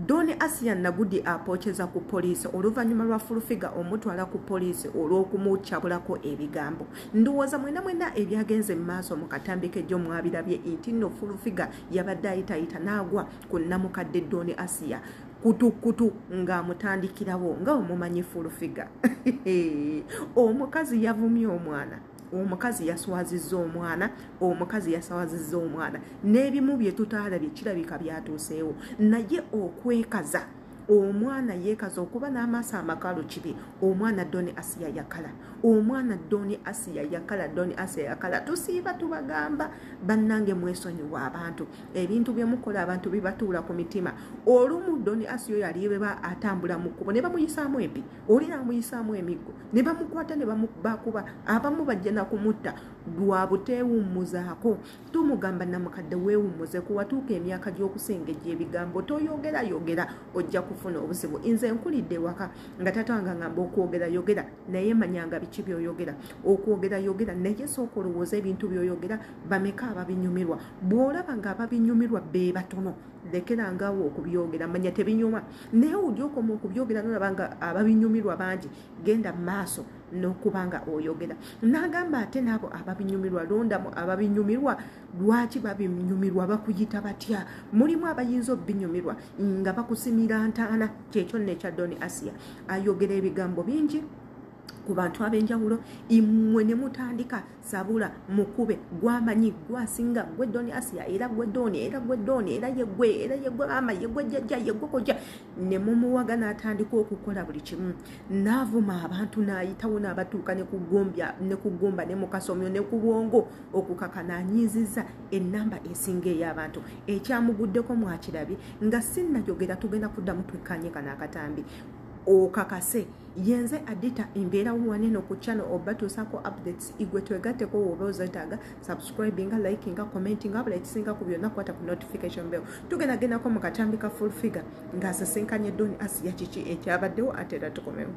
Doni Asiya nagudi apocheza ku police oluvanyuma lwa Fulufiga omutwala ku police olw'okumucabulako ebigambo. Ndowooza mwena ebyagenze maaso mu katambi k'ejjo mwabirabye nti nno Fulufiga yabadde ayitayita n'agwa ku nnamukadde Doni Asiya kutu nga mutandikirawo nga omumanyi Fulufiga. Omukazi yavumye omwana. Omukazi yaswazizza omwana, omukazi yaswazizza omwana. N'ebimu bye tutaalabye kirabika byatuuseewo. Naye okwekaza omwana yeekaza okuba n'amaaso amakalu kibi. Omwana Doni Asiya yakala. Omwana Doni Asiya yakala. Doni Asiya yakala. Tusiiba tubagamba bannange mwesonyiwa abantu. Ebintu bye mukola abantu bibatuula ku mitima. Olumu Doni Asiya yali beba atambula mu kkubo ne bamuyisaamu empi. Oli amuyisaamu emiggo. Ne bamukwata ne bakuba. Abamu bajja na kumutta. Lwa buteewummuzaako. Tumugamba namukadde weewummuze kuwatuuka emyaka gy'okusengejja ebigambo toyogera ojja kufuna obuzibu. Nze nkulidde waka nga tata wange ngamba okwogera naye manyanga biki by'oyogera. Okwogera naye sooka olowooza ebintu by'oyogera bameka ababinyumirwa. Bw'olaba nga ababinyumirwa be batono lekerangawo okubyogera manya tebinyuma. Naye olyokoma okubyogera n'olaba nga ababinyumirwa bangi genda maaso n'okubanga oyogera. N'agamba ate n'abo ababinyumirwa londamu ababinyumirwa lwaki babinyumirwa bakuyita batya. Mulimu abayinza obinyumirwa nga bakusimira ntaana. Kyekyo nno ekya Doni Asiya ayogera ebigambo bingi ku bantu ab'enjawulo. Imwe ne mutandika sabula mukube gwamanyi gwasinga gwe Doni Asiya era gwe Doni era ye gwe mama ye gwe jjajja ye gwe kojja ne mumuwaga n'atandika okukola buli kimu. N'avuma abantu n'ayitawo n'abatuuka ne kugomba ne mu kasomyo ne ku bwongo okukaka n'anyiizizza ennamba esinga ey'abantu. Ekyamuguddeko mwakirabye nga sinnayogera tugenda kuddamu twekkanye kana akatambi. Okakase yenze adita Embeera waneno ku channel obatuusako updates igwe twegatteko oba ozetaaga subscribinga likinga commentinga bula ekisinga ku byonna kwata ku notification bell. Tugendako mu katambi ka Fulufiga ng'asisinkanye Doni Asiya kiki ekyabaddewo ate era tukomewo.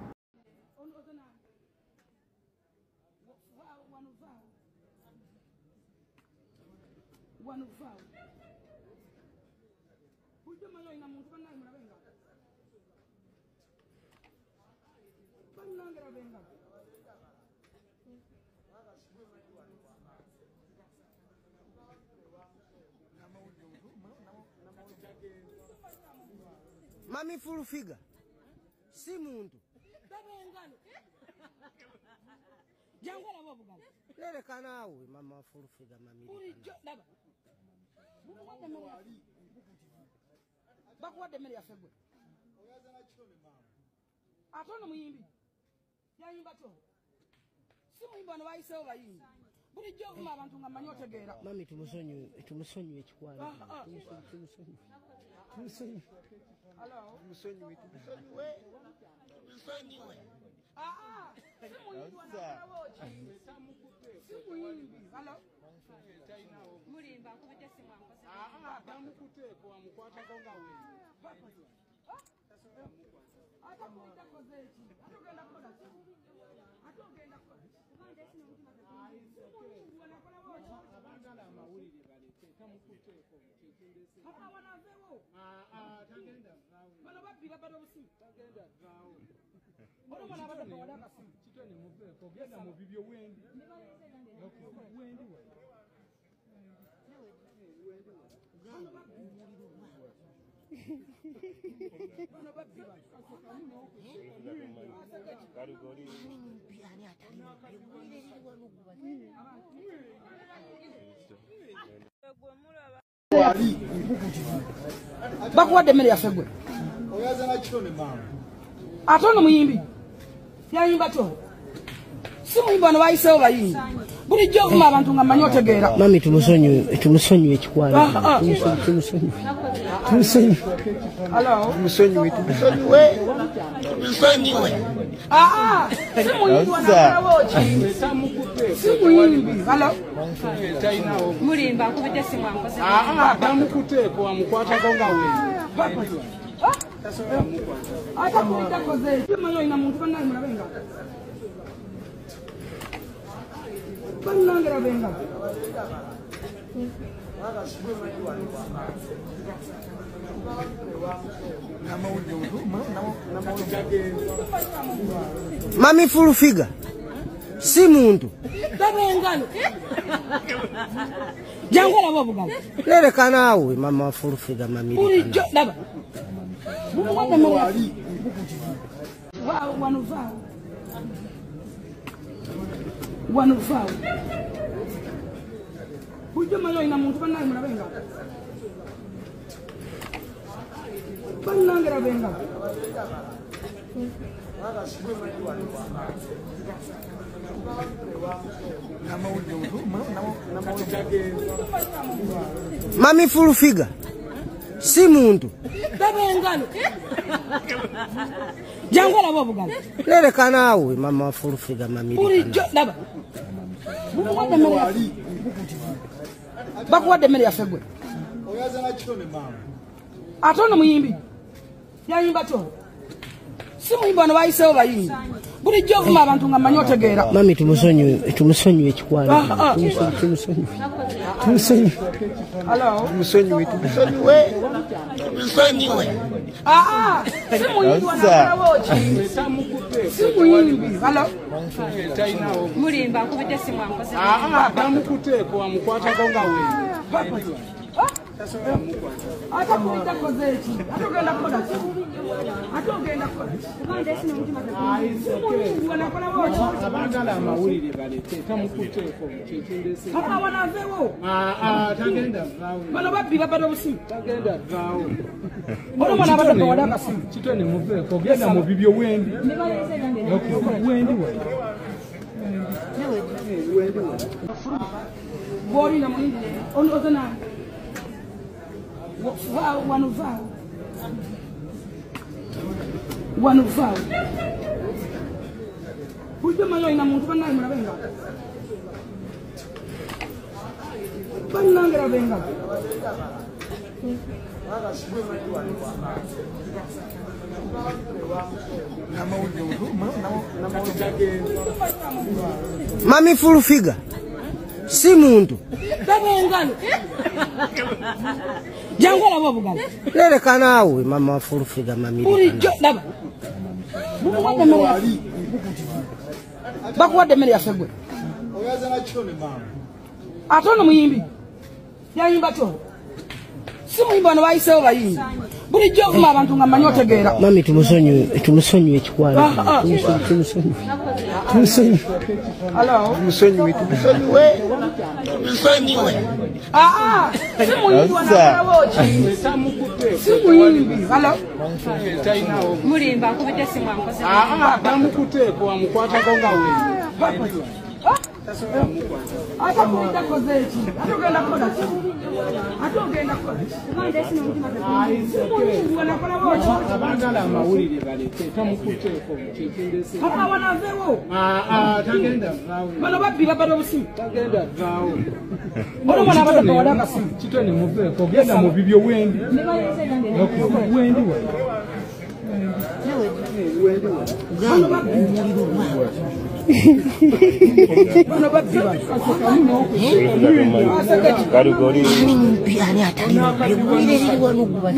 Mami Fulufiga si muntu jangola bobugala lere kanaawe mama Fulufiga mami bakuwadde mmere yaffe gwe atono muyimbi yayimba to si muyimba no bayiseewo bayimbi bulijjo ovuma abantu nga mmanyi otegeera mami tumusonyiwe ekikwalo tumusonyiwe Musonyiwe. Mulimba kubete simu ankose. Bamukuteeko amukwata konga we. Atakuita kozeki. Atogenda kola. Atogenda kola. Mande sino mtima ze. Abagala amawulire balete tamukuteeko tekindese. Papa wanavewo. Tagenda vawo. Bano babbi babadde obusimu. Tagenda vawo. Ono mwana abadde bawala akasimu. Kitone muveeko genda mu bibyo wendi. Wendi we. Bakuwadde mmere yaffe gwe ate ono muyimbi yayimba to si muyimbi wano bayiseewo bayimbi bulijjo ovuma abantu nga mmanyi otegeera mami tumusonyiwe ekikwalo tumusonyiwe si muyimbi wanakalawoki si muyimbi mulimba akubite simu ankose bamukuteeko amukwatako nga we atakuita kozeki manyi olina muntu bannange mulabenga bannange labenga Mami full figure. Si muntu. Tabengalo. Jangola babugal. Lere kanawe mama full figure mami. Uri daba. Bukwade mere. Wanufa. Bujo malo ina muntu banaye murabenga. Banangira benga. Mami full figure. Si muntu. Tabengalo. Jangola babugal. Lere kanawe mama full figure mami. Uri daba. Bukwade mere. Bakwade mere yafegwe. Oyaza na chone mama. Atona muyimbi. Yayimba to. Si muyimba no bayiseho bayimbi. Buli jovuma abantu ngamanyotegera. Mami tumusonyu ekikwala. Tumusonyu. Hello. Tumusonyu we. Si muyimbi wanawochi. Si muyimbi. Hello. Mulimba nkubite simu ampoze. Bamukuteko amukwata konga we. Atakuita kozechi. Atogenda kola. Wanakona wochi. Abagala amawulire balete tamukuteko kyekindese. Wanavewo. Tagenda vawo. Bano babbi babadde obusimu. Tagenda vawo. Ono mwana abadde wadaka simu. Kitone muveeko genda mu bibyo wendi. Wendi we. Bweri na mwindi. Ono ozana. Wanuva. Bujo malo ina muntu banaye murabenga. Banangira benga. Mami full figure. Si muntu. Tabengalo. Jangola babugal. Lere kanawe mama full figure mami. Uri daba. Bukwade mere. Bakwade mere yafegwe. Oyaza na chone mama. Atona muyimbi. Yayimba to. Si muyimba no bayiseho bayimbi. Buli jovuma abantu ngamanyotegera. Mami tumusonyu ekikwala. Tumusonyu. Hello. Tumusonyu we. Si muyimbi wanawochi. Si muyimbi. Hello. Mulimba nkubite simu ampoze. Bamukuteko amukwata konga we. Atakuita kozechi. Atogenda kola. Wanakona wochi. Abagala amawulire balete tamukuteko kyekindese. Wanavewo. Tagenda vawo. Bano babbi babadde obusimu. Tagenda vawo. Ono mwana abadde wadaka simu. Kitone muveeko genda mu bibyo wendi. Wendi we. Bano babbi Karugori mpi ani atali. Bweri wanuguba.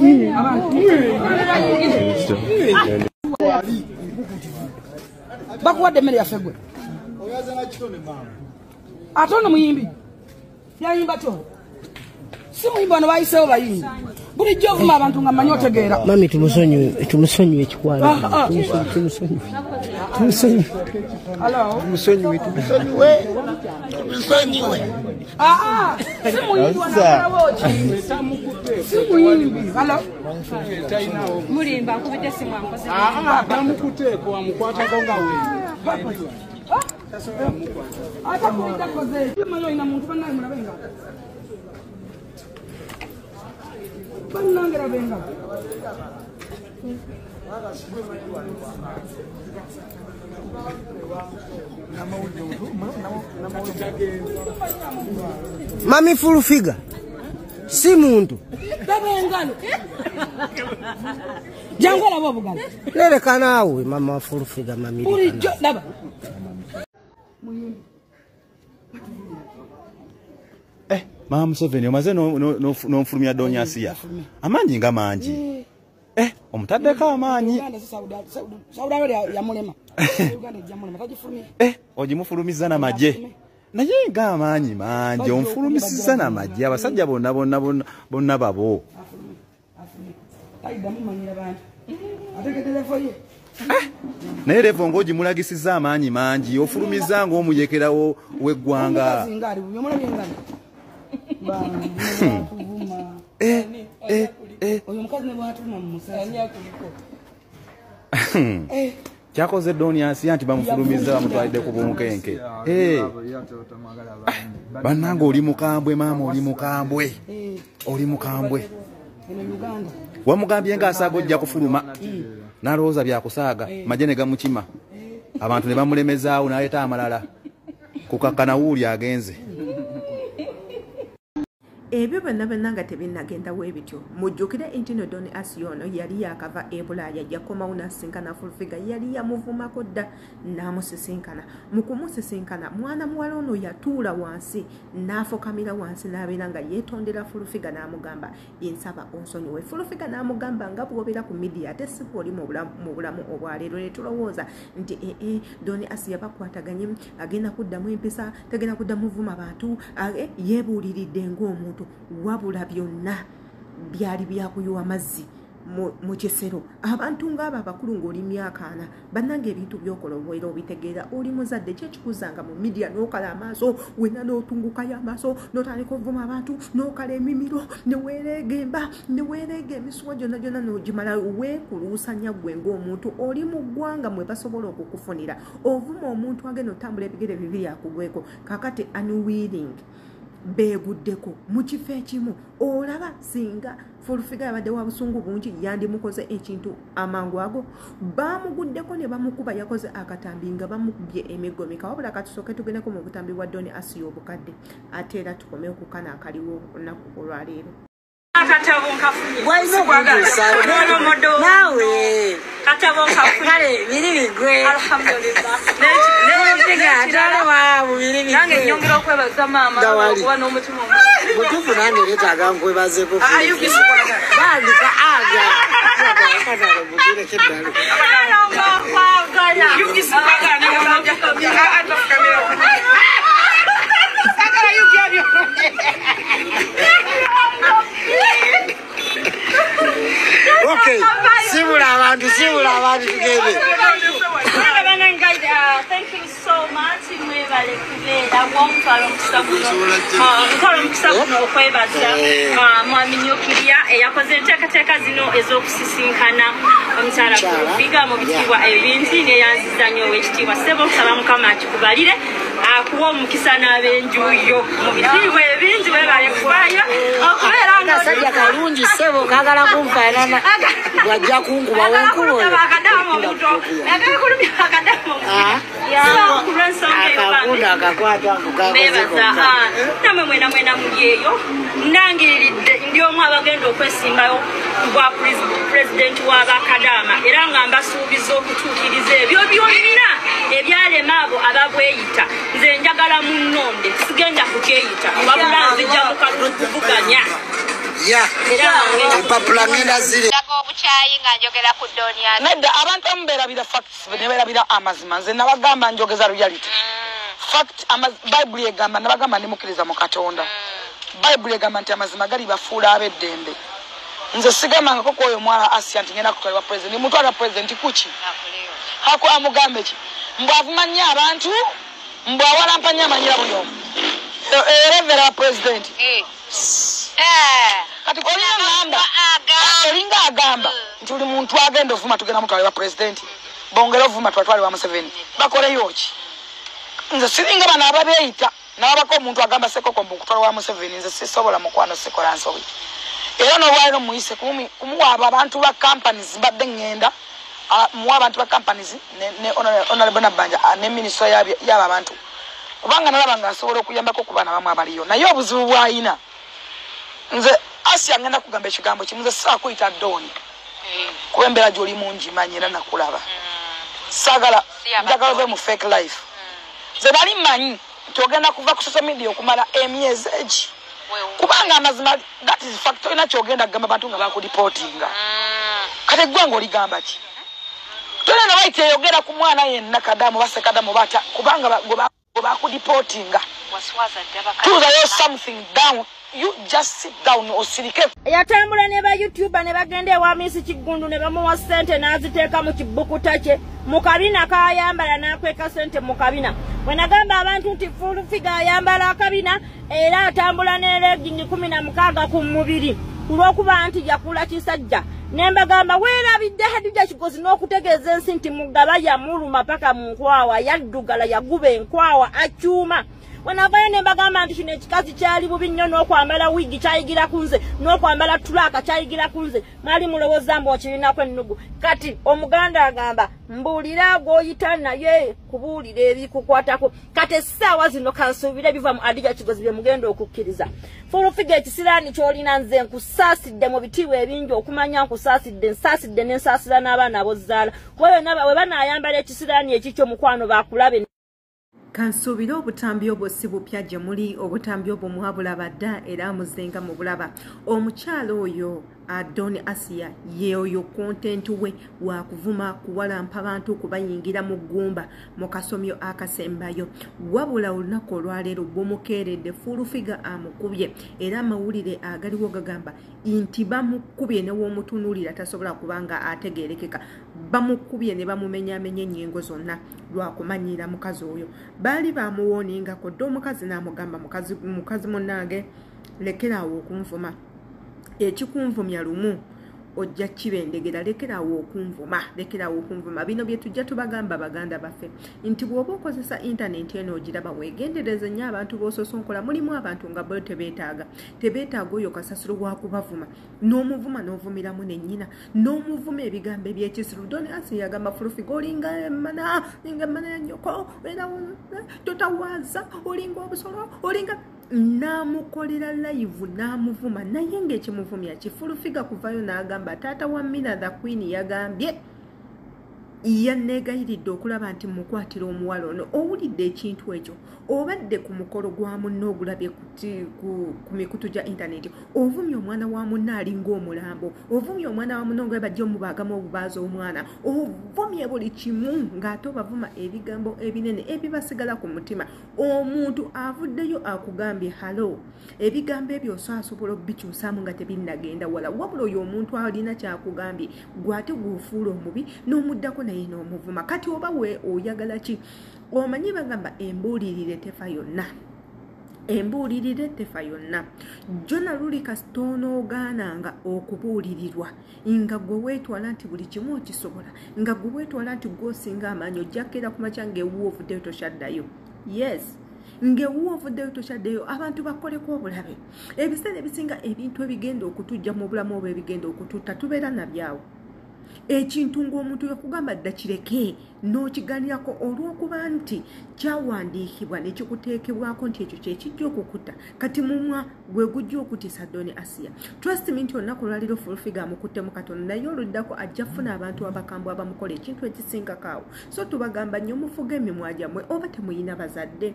bakwade mere yafegwe. Oyaza na chone mama. Atona muyimbi. Yayimba to. Si muyimba no bayiseho bayimbi. Buli jovuma abantu ngamanyotegera. Mami tumusonyu ekikwala. Tumusonyu. Hello. Tumusonyu we. Si muyimbi wanawochi. Si muyimbi. Hello. Mulimba nkubite simu ampoze. Bamukuteko amukwata konga we. Atakuita kozechi. Malo ina muntu banaye murabenga. Banangira benga. Mami full figure. Si muntu. Tabengalo. Jangola babugal. Lere kanawe mama full figure mami. Uri daba. Mama Museveni omaze n'onfulumya Doonya Asiya. Amanyi nga mangi. Omutaddeko amaanyi. Ogimufulumiza n'amagye. Naye nga amaanyi mangi onfulumisiza n'amagye abasajja bonna babo. Naye levo ng'ogimulagisiza amaanyi mangi ofulumiza ng'omuyekerawo w'eggwanga. Kyakoze Doonya Asiya nti bamufulumiza bamutwalidde ku bunkenke. Bannange oli mukambwe maama oli mukambwe. Oli mukambwe. Wamugambye ng'asaaga ojja kufuluma. N'alowooza byakusaaga majje ne gamukima. Abantu ne bamulemezaawo n'aleeta amalala. Kukakkana wuuli agenze. Ebyo bonna nga tebinnagenda webityo mujjukire nti no Doonya Asiya ono yali yakava e Bulaaya yakomawo n'asisinkana Full-Figure yali yamuvumako dda n'amusisinkana mu kumusisinkana mwana muwala ono yatuula wansi n'afukamira wansi n'abeera nga yeetondera Full-Figure n'amugamba ensaba onsonyiwe. Full-Figure n'amugamba nga bw'obeera ku media ate si bw'oli mu bulamu obwaleero ne tulowooza nti Doonya Asiya bakwataganye agenda kuddamu empisa tagenda kuddamu vuma bantu yeebuuliridde ng'omuntu wabula byonna byali byakuyiwa amazzi mu kisero. Abantu ng'abo abakulu ng'oli myaka 4 bannange ebintu by'okola obwera obitegeera oli muzadde kyekikuzanga mu media n'okala amaaso wenna n'otungukayo amaaso n'otandika ovuma abantu n'okala emimiro neweereega emisuwa gyonna n'ogimala weekuluusanya gwe ng'omuntu oli mu ggwanga mwe basobola okukufunira ovuma omuntu agenda otambula ebigere bibiri akugweko kakati unwilling beeguddeko mu kifo ekimu olaba singa Full-Figure abadde wa busungu bungi yandimukoze ekintu amangu ago baamuguddeko ne bamukuba yakoze akatambi nga bamukubye emigomeka wabula katusooke tugendeko mu butambi bwa Doonya Asiya obukadde ate era tukome okukana akaliwo olunaku olwaleero. Katabo nkafunye. Nawe. Katabo nkafunye. Kale biri bigwe. Alhamdulillah. Nange nyongera okwebaza maama okuba n'omutima omubi. Mutufu nange leetaaga nkwebazeeko. Ayugisibwaga. Bandika aga. Katalo mugireko eddala. Yugisibwaga n'omulamja atafukamira. Sagala yugyabyo. Okay, sibula abantu tugende. Thank you so much. Mwebale kubeera womutwala omukusaguno okwebaza mwami Nyokirya eyakoze enteekateeka zino ez'okusisinkana omukyala Full-Figure mu bitiibwa ebingi neyanziza nnyo ow'ekitiibwa Ssebo kusaba Mukama akikubalire akuwa omukisa n'ab'enjuyo mu bitiibwa ebingi webale kufaayo okubeera Akasajja kalungi Ssebo kaagala kunfaanana bw'ajja kunkuba wonkuba oyo akagunda akakwata namwe mwena mulyeyo nangiriridde ndi omu abagenda okwesimbayo bwa pulezidenti w'abakadaama era nga mbasuubiza okutuukiriza ebyo byonna ebyalema abo ababweyita nze njagala munnonde sigenda kukyeyita wabula nzijja mukavuganya empapula ngenda zire obukyayi nga njogera ku Doonya nedda abantu amubeerabira facts nebeerabira amazima nze nabagamba njogeza reality fact Bible egamba nabagamba ndimukkiriza mu Katonda Bible egamba nti amazima gali bafuula ab'eddembe nze sigambangako ku oyo mwala Asiya nti ngenda kutwalibwa president mutwala president kuki hako amugambe ki mbw avumanya abantu mbw awalampanya amanyira buli omu erevera wa president kati olinga agamba nti buli muntu agenda ovuma tugenda mutwalibwa president bongera ovuma twatwalibwa Museveni bakoleyo ki nze siringa bano ababeeyita n'ababako omuntu agamba sekoko mbu kutwalibwa Museveni nze sisobola mukwano sikola nsobi era n'olwaliro muyise kumuwaaba abantu ba companies mbadde ngenda muwa abantu ba companies ne honorable Nabbanja ne minister y'aba abantu kubanga nalaba nga asobola okuyambako ku baana bamu abaliyo naye obuzibu bw'ayina nze Asiya ngenda kugamba ekigambo kimu nze saakuyita Doonya kuba embeera gy'oli mungi manyi era nakulaba saagala njagala ove mu fake life nze nali mmanyi nti ogenda kuva ku social media okumala emyezi egi kubanga amazima that is fact ina kyogenda kugamba abantu nga bakulipotinga kate gwango oligamba ki tole na waite yogera ku mwana yenna kadamu base kadamu bata kubanga bakulipotinga choose something down. You just sit down osirike. Yatambula ne ba YouTuber ne bagende wa Miss Kigundu ne bamuwa sente naziteeka mu kibukuta kye mukabina kayambala nakweka sente mukabina wenagamba abantu nti full figure ayambala akabina era atambula ne legging 16 ku mubiri kulwokuba nti yakula kisajja nembagamba weerabidde Hadija Kigozi n'okutegeeza ensi nti mugaba yamuluma paka mu nkwawa yaddugala yaguba enkwawa acyuma wanavayo nembagamba nti kino ekikazi kyali bubi nnyo n'okwambala wigi kyayigira kunze n'okwambala tulaka kyayigira kunze mwali mulowooza mbu okirinako ennugu kati omuganda agamba mbuulira gw'oyita naye kubuulira ebikukwatako kati essaawa zino kansuubira ebiva mu Hadija Kigozi bye mugenda okukkiriza fulufiga ekisiraani ky'olina nze nkusaasidde mu bitiibwa ebingi okumanya nsaasidde n'ensaasira n'abaana abozzaala we banaayambala ekisiraani ekikyo mukwano bakulabe kansuubira obutambi obwo si bupya gye muli obutambi obwo mwabulaba dda era muzenga mu bulaba omukyalo oyo Adoni Asiya ye oyo content we wa kuvuma kuwalampa abantu kubayingira mu ggumba mu kasomyo akasembayo wabula olunaku olwaleero bumukeeredde fulufiga amukubye era amawulire agaliwo gagamba nti bamukubye ne w'omutunuulira tasobola kubanga ategeerekeka bamukubye ne bamumenyaamenya ennyingo zonna lwakumanyira mukazi oyo baali bamuwooningako dde omukazi n'amugamba mukazi munnange lekeraawo okunvuma ekikunvumya lumu ojja kibendegera lekerawo okunvuma bino bye tujja tubagamba baganda baffe nti bw'oba okozesa internet eno ogiraba weegendereze nnyo abantu b'ososonkola mulimu abantu nga bo tebeetaaga oyo kasasiro wa kubavuma n'omuvuma n'ovumiramu nennyina n'omuvuma ebigambo ebyekisiru Doni Asiya yagamba fulufiga olinga emmana ya nnyoko era totawaaza olinga obusolo olinga namukolera live namuvuma naye ng'ekimuvumya kifulufiga kuvayo n'agamba taata wa Mina the Queen yagambye yanneegayiridde okulaba nti mukwatira omuwala ono owulidde ekintu ekyo obadde ku mukolo gwa munno ogulabye ku mikutu gya intaneti ovumya omwana wa munno alinga omulambo ovumya omwana wa munno nga bajja omubaagamu obubaaza omwana ovumye buli kimu ng'ate obavuma ebigambo ebinene ebibasigala ku mutima omuntu avuddeyo akugambye halo ebigambo ebyo asobola obikyusaamu nga tebinnagenda wala wabula oyo omuntu alina kyakugambye gwate gufuula omubi n'omuddako naye n'omuvuma kati oba we oyagala ki omanyi bagamba embuulirire tefa yonna jona luli kasitono ogaananga okubuulirirwa nga gwe weetwala nti buli kimu okisobola nga gwe weetwala nti gwosinga amaanyi ojjakera ku makya ng'ewuwo ovuddeyo tokyaddayo yes ng'ewuwo ovuddeyo tokyaddayo abantu bakoleko obulabe ebiseera ebisinga ebintu ebigenda okutujja mu bulamu oba ebigenda okututta tubeera nabyawo ekintu ng'omuntu yakugamba dda kireke n'okiganirako olw'okuba nti kyawandiikibwa ne kikuteekebwako nti ekyo kyekijja okukutta kati mumwa gwe gujja okutisa Doni Asiya trust me nti olunaku lwaliro fulufiga amukutte mu katono naye oluddako ajja kufuna abantu abakambwe abamukola ekintu ekisingakaawo so tubagamba nnyo mufuge emimwa gyammwe oba temuyina bazadde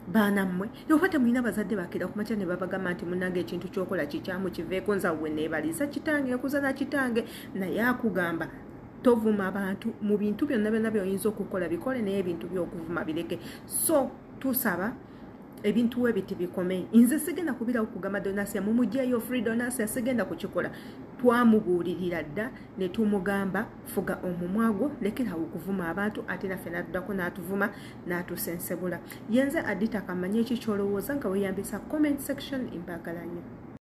baana mmwe oba temulina bazadde bakira ku makya ne babagamba nti munnange ekintu kyokola kikyamu kiveeko nzawwe neebaliisa kitange ekuzana kitange naye akugamba tovuma abantu mu bintu byonna by'oyinza okukola bikole naye ebintu by'okuvuma bireke so tusaba ebintu we biti bikome nze sigenda kubirawo kugamba Doni Asiya mumugyeyo free Doni Asiya sigenda kukikola twamubuulirira dda ne tumugamba fuga omumwago lekerawo okuvuma abantu ate naffe n'atuddako n'atuvuma n'atusensebula yenze Adita kamanye eki kyolowooza nga weyambisa comment section imbagala nnyo